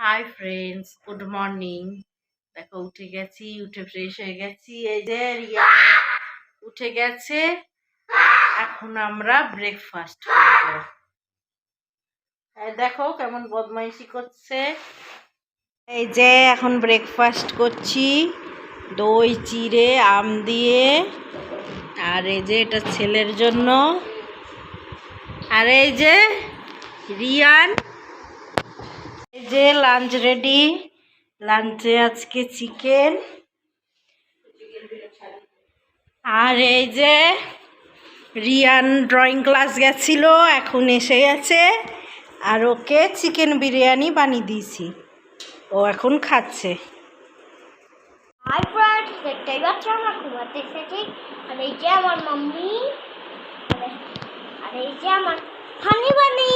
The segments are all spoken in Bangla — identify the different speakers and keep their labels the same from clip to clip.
Speaker 1: Hi friends, good morning. দেখো উঠে গেছি, উঠে ফ্রেশ হয়ে গেছি। এই যে রিয়া উঠে গেছে। এখন আমরা ব্রেকফাস্ট করব। দেখো কেমন বদমাইশি করছে। এই যে এখন ব্রেকফাস্ট করছি, দই চিড়ে আম দিয়ে। আর এই যে এটা ছেলের জন্য। আর এই যে রিয়ান, এই যে লাঞ্চ রেডি। লাঞ্চে আজকে চিকেন। আর এই যে রিয়ান ড্রয়িং ক্লাস গেছিল, এখন এসে গেছে। আর ওকে চিকেন বিরিয়ানি বানিয়ে দিয়েছি, ও এখন খাচ্ছে।
Speaker 2: হাই ফ্রেন্ডস, দেখতেই পাচ্ছ আমরা ঘুমাতে এসেছি। আর এই যে আমার মাম্মি, আর এই যে আমার হানি বানি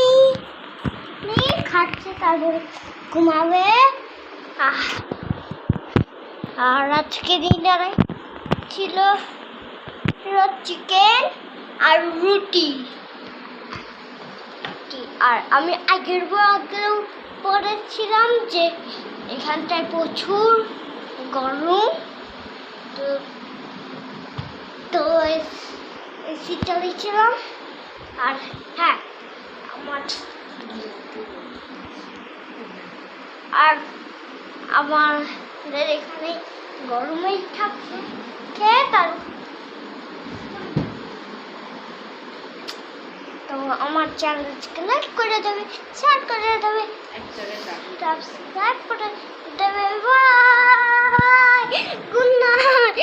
Speaker 2: খাচ্ছে, তারপরে ঘুমাবে। আর আজকে ডিনারে ছিল চিকেন আর রুটি। আর আমি আগেও পড়েছিলাম যে এখানটায় প্রচুর গরম, তো এসি চালিয়েছিলাম। আর হ্যাঁ, আমাদের এখানে গরমেই থাকছে। তার তো আমার চ্যানেলকে লাইক করে দেবে, শেয়ার করে দেবে, সাবস্ক্রাইব করে দেবে। Bye, good night.